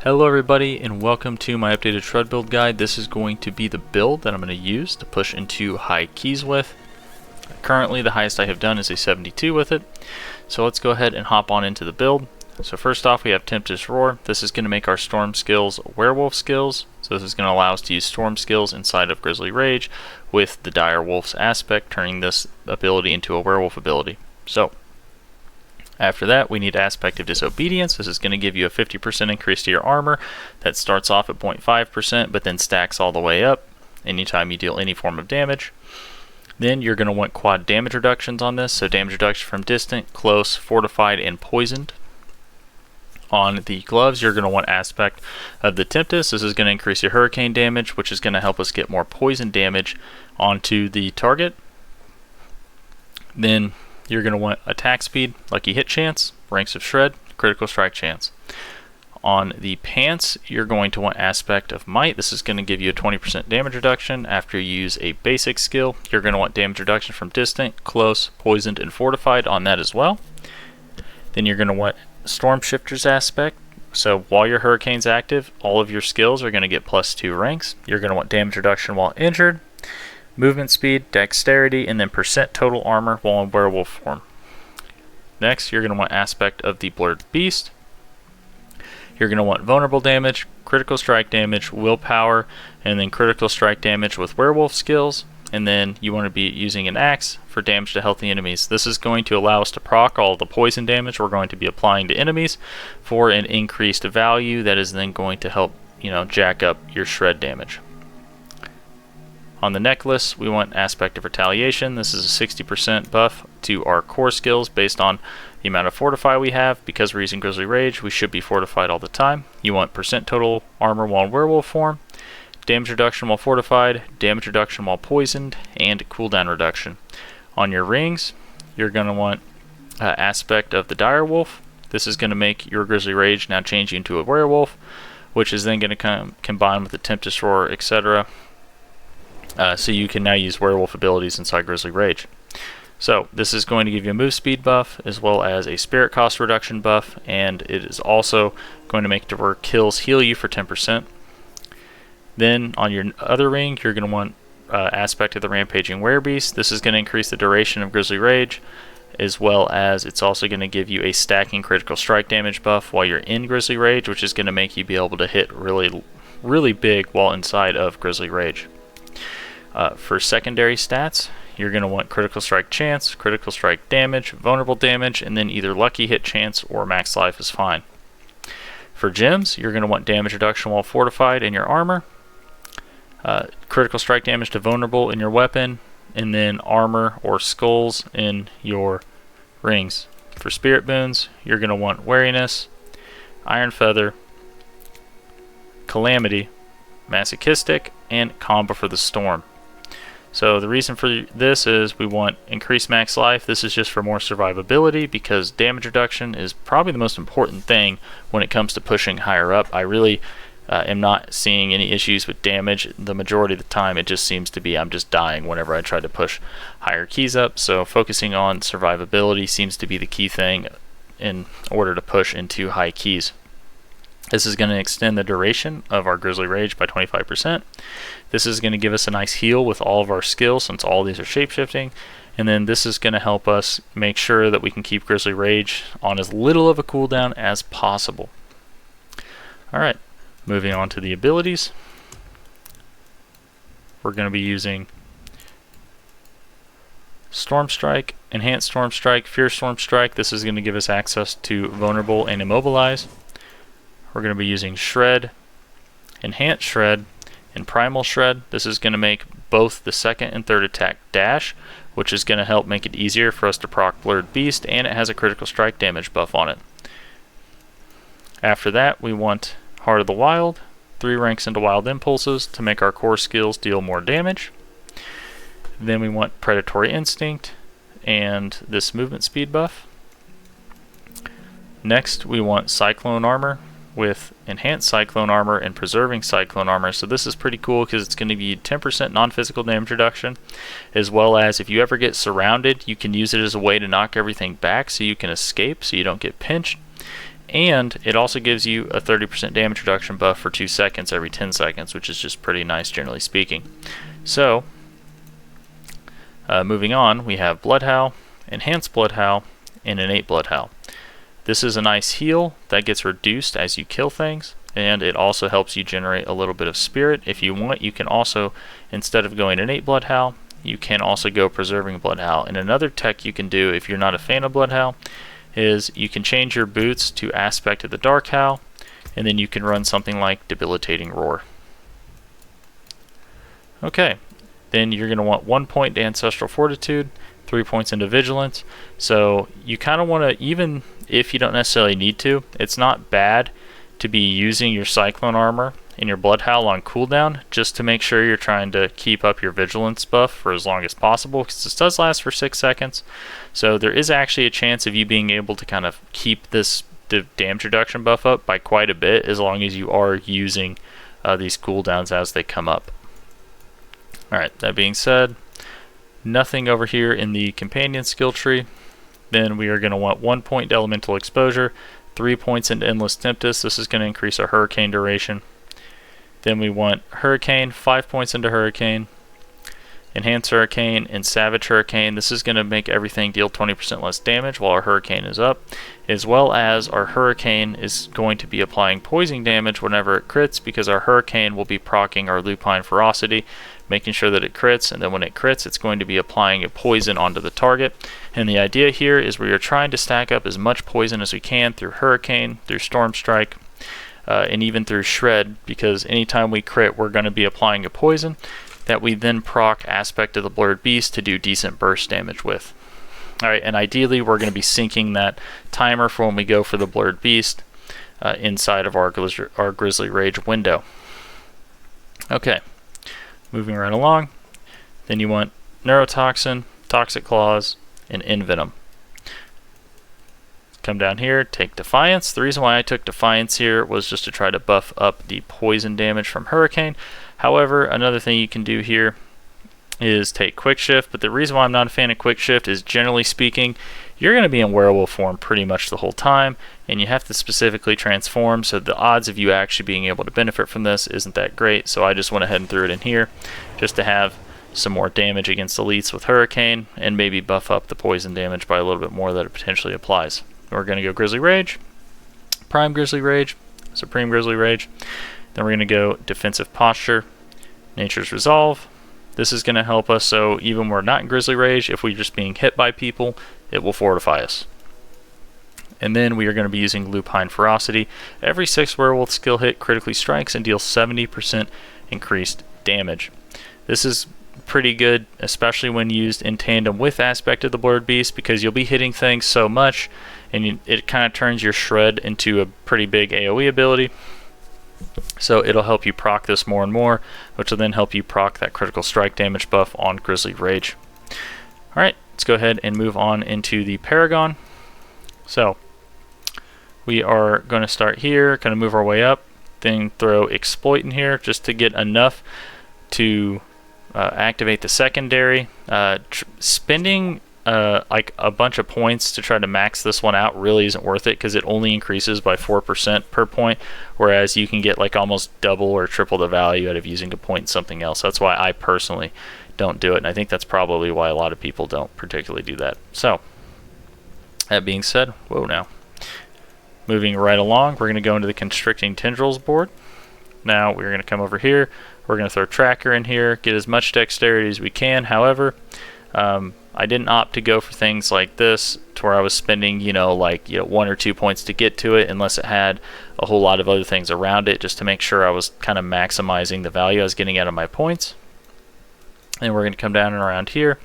Hello everybody and welcome to my updated shred build guide. This is going to be the build that I'm going to use to push into high keys with. Currently the highest I have done is a 72 with it. So let's go ahead and hop on into the build. So first off we have Tempest Roar. This is going to make our storm skills werewolf skills. So this is going to allow us to use storm skills inside of Grizzly Rage with the Dire Wolf's aspect, turning this ability into a werewolf ability. So after that, we need Aspect of Disobedience. This is going to give you a 50% increase to your armor that starts off at 0.5% but then stacks all the way up anytime you deal any form of damage. Then you're going to want quad damage reductions on this, so damage reduction from distant, close, fortified, and poisoned. On the gloves, you're going to want Aspect of the Tempest. This is going to increase your hurricane damage, which is going to help us get more poison damage onto the target. Then you're going to want attack speed, lucky hit chance, ranks of shred, critical strike chance. On the pants, you're going to want Aspect of Might. This is going to give you a 20% damage reduction after you use a basic skill. You're going to want damage reduction from distant, close, poisoned, and fortified on that as well. Then you're going to want Storm Shifter's Aspect. So while your hurricane's active, all of your skills are going to get +2 ranks. You're going to want damage reduction while injured, movement speed, dexterity, and then % total armor while in werewolf form. Next, you're going to want Aspect of the Blurred Beast. You're going to want vulnerable damage, critical strike damage, willpower, and then critical strike damage with werewolf skills. And then you want to be using an axe for damage to healthy enemies. This is going to allow us to proc all the poison damage we're going to be applying to enemies for an increased value that is then going to help, jack up your shred damage. On the necklace, we want Aspect of Retaliation. This is a 60% buff to our core skills based on the amount of fortify we have. Because we're using Grizzly Rage, we should be fortified all the time. You want % total armor while in werewolf form, damage reduction while fortified, damage reduction while poisoned, and cooldown reduction. On your rings, you're going to want Aspect of the Dire Wolf. This is going to make your Grizzly Rage now change you into a werewolf, which is then going to combine with the Tempest Roar, etc. So you can now use werewolf abilities inside Grizzly Rage. So this is going to give you a move speed buff as well as a spirit cost reduction buff, and it is also going to make it to where kills heal you for 10%. Then on your other ring, you're going to want Aspect of the Rampaging Werebeast. This is going to increase the duration of Grizzly Rage, as well as it's also going to give you a stacking critical strike damage buff while you're in Grizzly Rage, which is going to make you be able to hit really big while inside of Grizzly Rage. For secondary stats, you're going to want critical strike chance, critical strike damage, vulnerable damage, and then either lucky hit chance or max life is fine. For gems, you're going to want damage reduction while fortified in your armor, critical strike damage to vulnerable in your weapon, and then armor or skulls in your rings. For spirit boons, you're going to want wariness, iron feather, calamity, masochistic, and combo for the storm. So the reason for this is we want increased max life. This is just for more survivability because damage reduction is probably the most important thing when it comes to pushing higher up. I really am not seeing any issues with damage. The majority of the time it just seems to be I'm just dying whenever I try to push higher keys up. So focusing on survivability seems to be the key thing in order to push into high keys. This is going to extend the duration of our Grizzly Rage by 25%. This is going to give us a nice heal with all of our skills since all these are shapeshifting. And then this is going to help us make sure that we can keep Grizzly Rage on as little of a cooldown as possible. Alright, moving on to the abilities. We're going to be using Storm Strike, Enhanced Storm Strike, Fierce Storm Strike. This is going to give us access to Vulnerable and Immobilize. We're going to be using Shred, Enhanced Shred, and Primal Shred. This is going to make both the second and third attack dash, which is going to help make it easier for us to proc Blurred Beast, and it has a critical strike damage buff on it. After that, we want Heart of the Wild, 3 ranks into Wild Impulses to make our core skills deal more damage. Then we want Predatory Instinct and this movement speed buff. Next, we want Cyclone Armor with Enhanced Cyclone Armor and Preserving Cyclone Armor. So this is pretty cool because it's going to be 10% non-physical damage reduction, as well as if you ever get surrounded, you can use it as a way to knock everything back so you can escape, so you don't get pinched. and it also gives you a 30% damage reduction buff for 2 seconds every 10 seconds, which is just pretty nice generally speaking. So, moving on, we have Blood Howl, Enhanced Blood Howl, and Innate Blood Howl. This is a nice heal that gets reduced as you kill things, and it also helps you generate a little bit of spirit. If you want, you can also, instead of going Innate Blood Howl, you can also go Preserving Blood Howl. And another tech you can do if you're not a fan of Blood Howl is you can change your boots to Aspect of the Dark Howl, and then you can run something like Debilitating Roar. Okay, then you're going to want 1 point to Ancestral Fortitude, 3 points into Vigilance. So you kind of want to, even if you don't necessarily need to, it's not bad to be using your Cyclone Armor and your Blood Howl on cooldown, just to make sure you're trying to keep up your Vigilance buff for as long as possible, because this does last for 6 seconds. So there is actually a chance of you being able to kind of keep this damage reduction buff up by quite a bit, as long as you are using these cooldowns as they come up. Alright, that being said, nothing over here in the companion skill tree. Then we are going to want 1 point to Elemental Exposure, 3 points into Endless Tempest. This is going to increase our Hurricane duration. Then we want Hurricane, 5 points into Hurricane, Enhanced Hurricane, and Savage Hurricane. This is going to make everything deal 20% less damage while our Hurricane is up, as well as our Hurricane is going to be applying poison damage whenever it crits, because our Hurricane will be proccing our Lupine Ferocity, making sure that it crits, and then when it crits, it's going to be applying a poison onto the target. And the idea here is we are trying to stack up as much poison as we can through Hurricane, through Storm Strike, and even through Shred, because anytime we crit, we're going to be applying a poison that we then proc Aspect of the Blurred Beast to do decent burst damage with. Alright, and ideally we're going to be syncing that timer for when we go for the Blurred Beast inside of our Grizzly Rage window. Okay, moving right along. Then you want Neurotoxin, Toxic Claws, and Envenom. Come down here, take Defiance. The reason why I took Defiance here was just to try to buff up the poison damage from Hurricane. However, another thing you can do here is take Quick Shift, but the reason why I'm not a fan of Quick Shift is, generally speaking, you're going to be in werewolf form pretty much the whole time, and you have to specifically transform, so the odds of you actually being able to benefit from this isn't that great. So I just went ahead and threw it in here just to have some more damage against elites with Hurricane, and maybe buff up the poison damage by a little bit more that it potentially applies. We're going to go Grizzly Rage, Prime Grizzly Rage, Supreme Grizzly Rage. Then we're going to go Defensive Posture, Nature's Resolve. This is going to help us, so even when we're not in Grizzly Rage, if we're just being hit by people, it will fortify us. And then we are going to be using Lupine Ferocity. Every 6 werewolf skill hit critically strikes and deals 70% increased damage. This is pretty good, especially when used in tandem with Aspect of the Blurred Beast, because you'll be hitting things so much, and it kind of turns your Shred into a pretty big AoE ability. So it'll help you proc this more and more, which will then help you proc that critical strike damage buff on Grizzly Rage. Alright, let's go ahead and move on into the Paragon. So we are going to start here, kind of move our way up, then throw Exploit in here just to get enough to activate the secondary. Spending like a bunch of points to try to max this one out really isn't worth it, because it only increases by 4% per point, whereas you can get like almost double or triple the value out of using a point in something else. That's why I personally don't do it, and I think that's probably why a lot of people don't particularly do that. So that being said, whoa, now moving right along, we're going to go into the Constricting Tendrils board. Now we're going to come over here, we're going to throw Tracker in here, get as much dexterity as we can. However, I didn't opt to go for things like this, to where I was spending, 1 or 2 points to get to it, unless it had a whole lot of other things around it, just to make sure I was kind of maximizing the value I was getting out of my points. And we're going to come down and around here,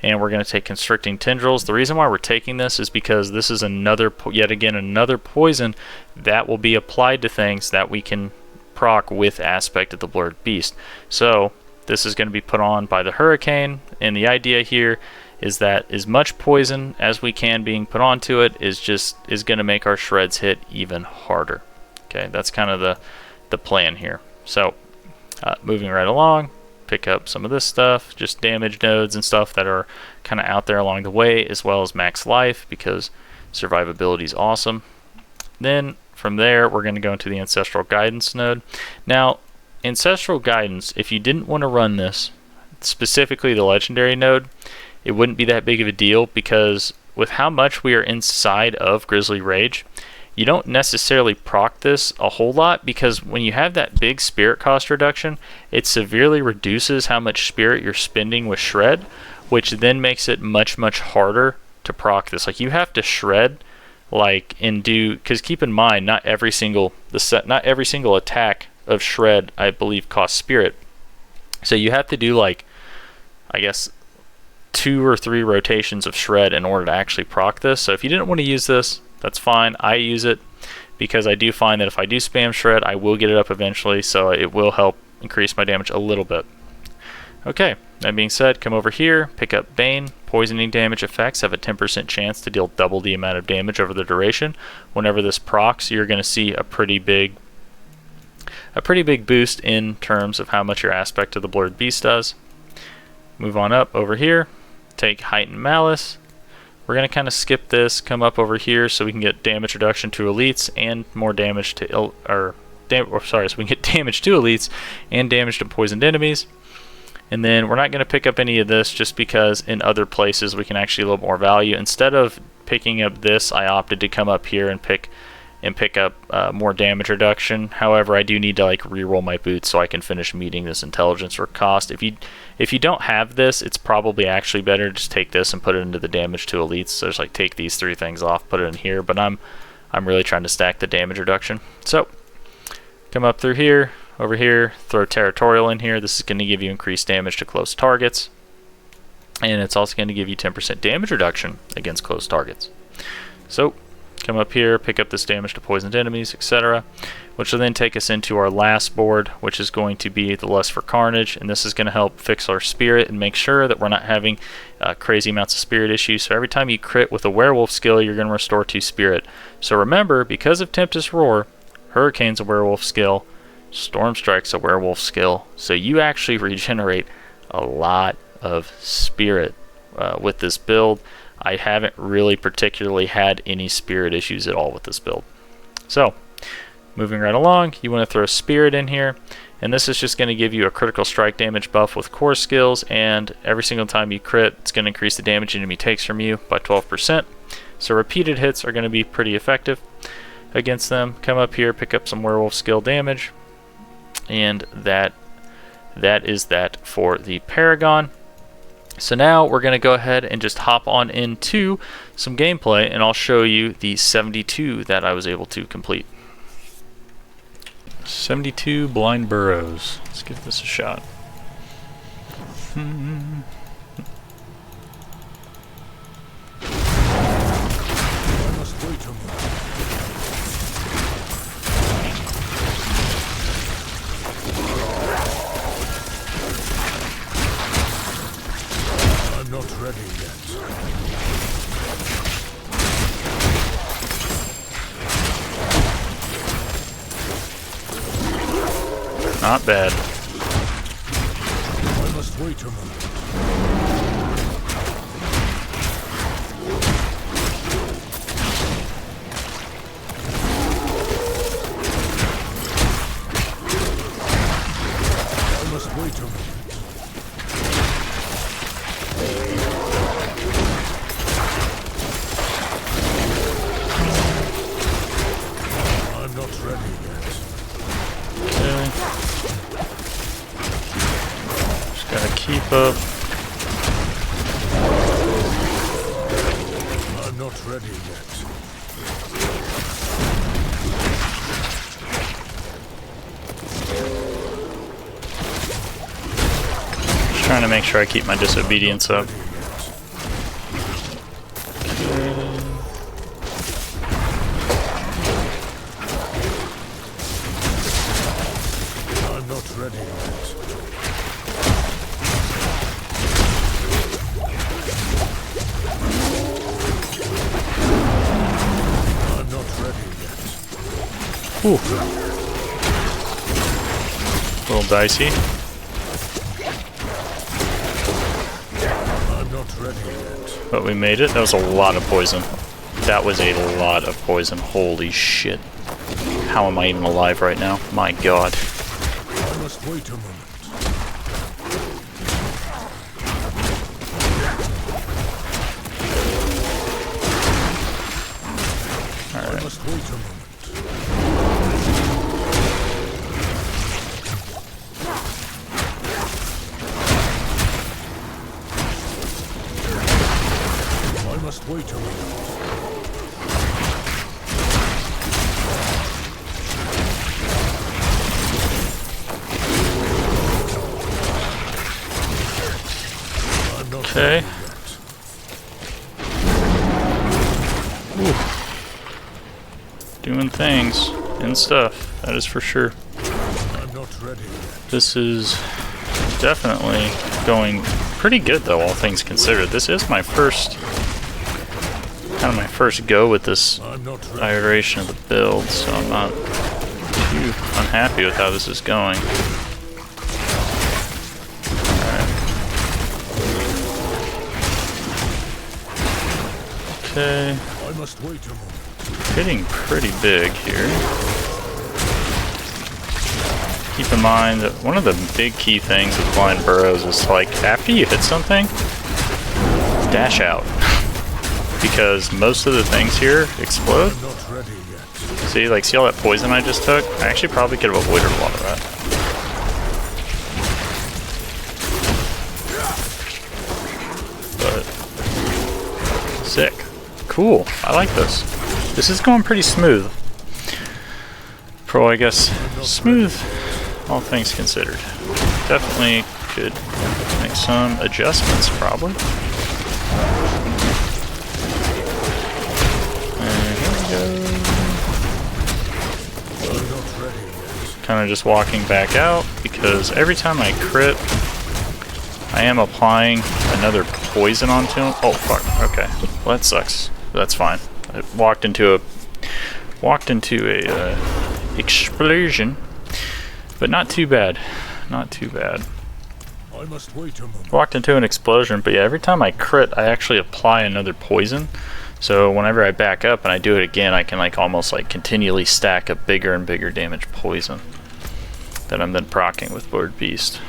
and we're going to take Constricting Tendrils. The reason why we're taking this is because this is yet again another poison that will be applied to things that we can proc with Aspect of the Blurred Beast. So this is going to be put on by the Hurricane, and the idea here is that as much poison as we can being put onto it is going to make our shreds hit even harder. Okay, that's kind of the plan here. So moving right along, pick up some of this stuff, just damage nodes and stuff that are kind of out there along the way, as well as max life, because survivability is awesome. Then from there, we're going to go into the Ancestral Guidance node. Now, Ancestral Guidance, if you didn't want to run this, specifically the Legendary node, it wouldn't be that big of a deal, because with how much we are inside of Grizzly Rage, you don't necessarily proc this a whole lot, because when you have that big spirit cost reduction, it severely reduces how much spirit you're spending with Shred, which then makes it much harder to proc this. Like, you have to shred, like, and do, because keep in mind, not every single attack of Shred, I believe, costs spirit. So you have to do, like, I guess 2 or 3 rotations of Shred in order to actually proc this. So if you didn't want to use this, that's fine. I use it because I do find that if I do spam Shred, I will get it up eventually, so it will help increase my damage a little bit. Okay, that being said, come over here, pick up Bane. Poisoning damage effects have a 10% chance to deal double the amount of damage over the duration. Whenever this procs, you're going to see a pretty big boost in terms of how much your aspect of the Blurred Beast does. Move on up over here, take Heightened Malice. We're going to kind of skip this, come up over here so we can get damage reduction to elites and more damage to so we can get damage to elites and damage to poisoned enemies. And then we're not going to pick up any of this just because in other places we can actually a little more value. Instead of picking up this, I opted to come up here and pick up more damage reduction. However, I do need to, like, reroll my boots so I can finish meeting this intelligence or cost. If you don't have this, it's probably actually better to just take this and put it into the damage to elites. So just, like, take these 3 things off, put it in here. But I'm really trying to stack the damage reduction. So come up through here, over here, throw Territorial in here. This is going to give you increased damage to close targets, and it's also going to give you 10% damage reduction against close targets. So come up here, pick up this damage to poisoned enemies, etc., which will then take us into our last board, which is going to be the Lust for Carnage, and this is going to help fix our spirit and make sure that we're not having crazy amounts of spirit issues. So every time you crit with a werewolf skill, you're going to restore 2 spirit. So remember, because of Tempest Roar, Hurricane's a werewolf skill, Storm Strike's a werewolf skill, so you actually regenerate a lot of spirit with this build. I haven't really particularly had any spirit issues at all with this build. So, moving right along, you want to throw Spirit in here, and this is just going to give you a critical strike damage buff with core skills, and every single time you crit, it's going to increase the damage enemy takes from you by 12%. So repeated hits are going to be pretty effective against them. Come up here, pick up some werewolf skill damage, and that is that for the Paragon. So now we're going to go ahead and just hop on into some gameplay, and I'll show you the 72 that I was able to complete. 72 blind burrows. Let's give this a shot. Not ready yet. Not bad. I must wait a moment. I must wait a moment. Keep up. I'm not ready yet. Just trying to make sure I keep my disobedience up. I'm not ready yet. Ooh. A little dicey. I'm not ready yet. But we made it. That was a lot of poison. That was a lot of poison. Holy shit. How am I even alive right now? My god. I must wait a moment. I must wait a moment. I must wait a moment. I'm not Okay. ready yet. Ooh. Doing things and stuff, that is for sure. I'm not ready yet. This is definitely going pretty good though, all things considered. This is my first, kind of my first go with this I'm not ready. iteration of the build, so I'm not too unhappy with how this is going. Alright. Okay, I must wait a moment. getting pretty big here. Keep in mind that one of the big key things with blind burrows is like after you hit something, dash out. Because most of the things here explode. I'm not ready yet. See, like, see all that poison I just took? I actually probably could have avoided a lot of that. But sick. Cool. I like this. This is going pretty smooth. Pro, I guess, smooth, all things considered. Definitely could make some adjustments, probably. And here we go. I'm not ready yet. Kind of just walking back out, because every time I crit, I am applying another poison onto him. Oh, fuck. Okay. Well, that sucks. That's fine. I walked into a explosion, but not too bad. Not too bad. I must wait a moment. Walked into an explosion, but yeah, every time I crit, I actually apply another poison. So whenever I back up and I do it again, I can like almost like continually stack a bigger and bigger damage poison that I'm then proccing with Board Beast.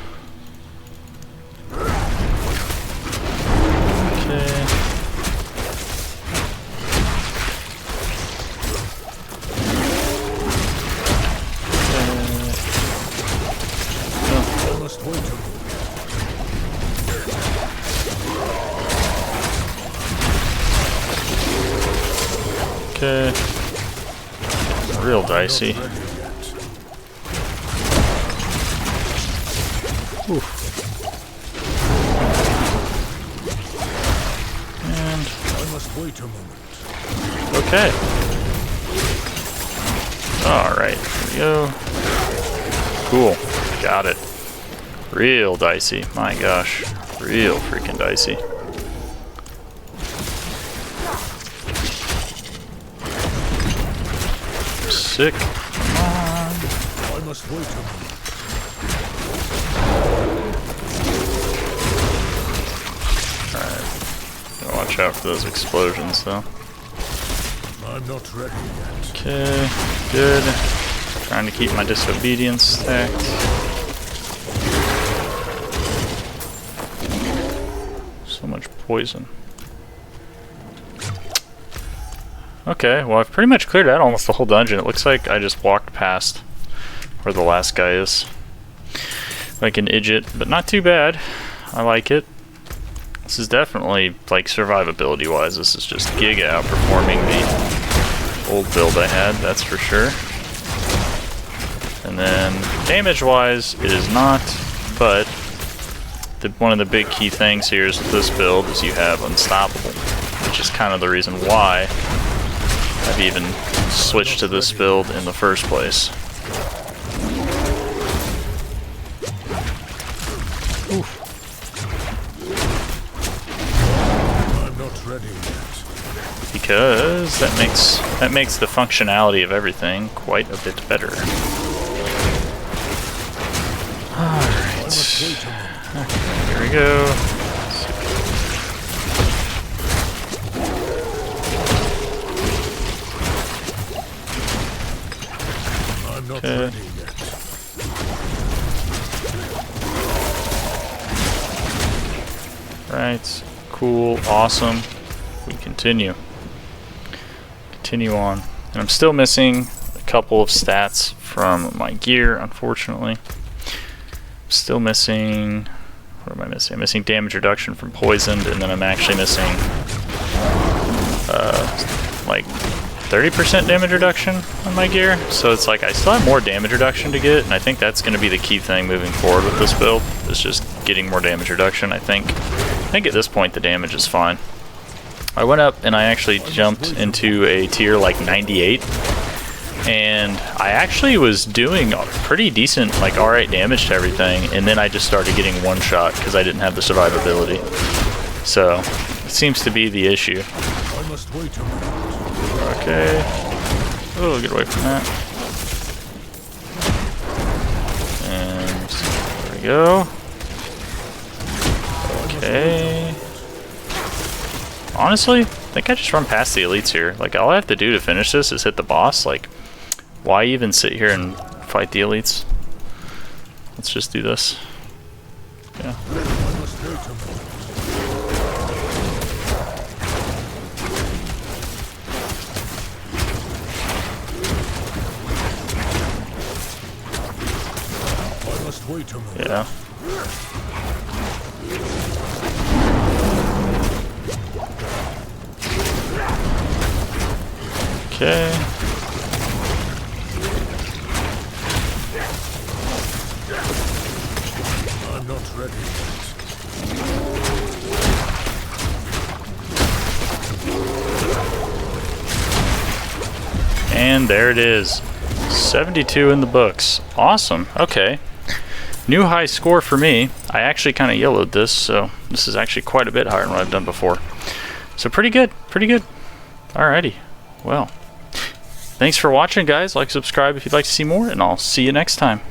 Okay. I must wait a moment. Okay. Real dicey. Not ready yet. Oof. And I must wait a moment. okay. Alright, here we go. Cool. Got it. Real dicey. My gosh. Real freaking dicey. Sick. Come on. I must wait a moment. Alright. Gotta watch out for those explosions though. I'm not ready yet. Okay, good. Trying to keep my disobedience stacked. So much poison. Okay, well I've pretty much cleared out almost the whole dungeon. It looks like I just walked past where the last guy is. Like an idiot, but not too bad. I like it. This is definitely, like, survivability wise, this is just giga outperforming the old build I had, that's for sure. And then damage wise it is not, but one of the big key things here is with this build is you have Unstoppable, which is kind of the reason why I've even switched to this build in the first place. Oof. I'm not ready yet. Because that makes the functionality of everything quite a bit better. I must Alright. wait a moment. Okay, here we go. I'm not Okay. ready yet. Right. Cool. Awesome. We continue. Continue on. And I'm still missing a couple of stats from my gear, unfortunately. Still missing... What am I missing? I'm missing damage reduction from poisoned, and then I'm actually missing like 30% damage reduction on my gear. So it's like I still have more damage reduction to get, and I think that's going to be the key thing moving forward with this build, is just getting more damage reduction. I think at this point the damage is fine. I went up and I actually jumped into a tier like 98, and I actually was doing pretty decent, like alright damage to everything, and then I just started getting one shot because I didn't have the survivability. So it seems to be the issue. I must wait a moment. Okay. Oh, get away from that. And there we go. Okay. Honestly, I think I just run past the elites here. Like, all I have to do to finish this is hit the boss. Like, why even sit here and fight the elites? Let's just do this. Yeah. I must wait a moment. I must wait a moment. Yeah. Okay. I'm not ready yet. And there it is. 72 in the books. Awesome. Okay. New high score for me. I actually kind of yellowed this, so this is actually quite a bit higher than what I've done before. So pretty good. Pretty good. Alrighty. Well, thanks for watching, guys. Like, subscribe if you'd like to see more, and I'll see you next time.